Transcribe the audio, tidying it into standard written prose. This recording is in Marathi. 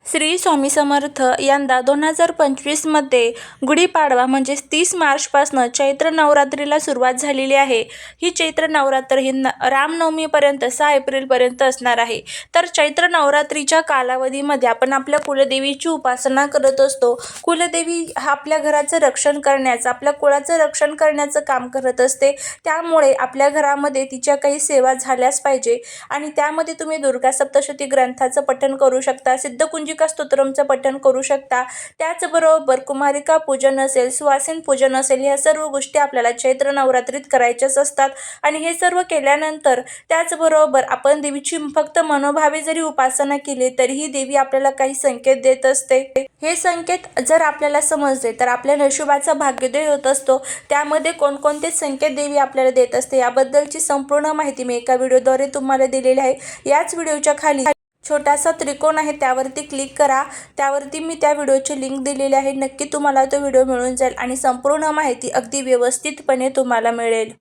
श्री स्वामी समर्थ. यंदा 2025मध्ये गुढीपाडवा म्हणजेच 30 मार्चपासून चैत्र नवरात्रीला सुरुवात झालेली आहे. ही चैत्र नवरात्र ही रामनवमीपर्यंत 6 एप्रिलपर्यंत असणार आहे. तर चैत्र नवरात्रीच्या कालावधीमध्ये आपण आपल्या कुलदेवीची उपासना करत असतो. कुलदेवी आपल्या घराचं रक्षण करण्याचं, आपल्या कुळाचं रक्षण करण्याचं काम करत असते. त्यामुळे आपल्या घरामध्ये तिच्या काही सेवा झाल्याच पाहिजे आणि त्यामध्ये तुम्ही दुर्गा सप्तशती ग्रंथाचं पठण करू शकता, सिद्धकुंजिका स्तोत्रमचं पठण करू शकता. त्याचबरोबर कुमारिका पूजन असेल, सुवासिन पूजन असेल, ह्या सर्व गोष्टी आपल्याला चैत्र नवरात्रीत करायच्याच असतात. आणि हे सर्व केल्यानंतर त्याचबरोबर आपण देवीची फक्त मनोभावे जरी उपासना केली तरीही देवी आपल्याला काही संकेत देत असते. हे संकेत जर आपल्याला समजले तर आपल्या नशिबाचा भाग्योदय होत असतो. त्यामध्ये कोणकोणते संकेत देवी आपल्याला देत असते याबद्दलची संपूर्ण माहिती मी एका व्हिडिओद्वारे तुम्हाला दिलेली आहे. याच व्हिडिओच्या खाली छोटासा त्रिकोण आहे, त्यावरती क्लिक करा. त्यावरती मी त्या व्हिडिओची लिंक दिलेली आहे. नक्की तुम्हाला तो व्हिडिओ मिळून जाईल आणि संपूर्ण माहिती अगदी व्यवस्थितपणे तुम्हाला मिळेल.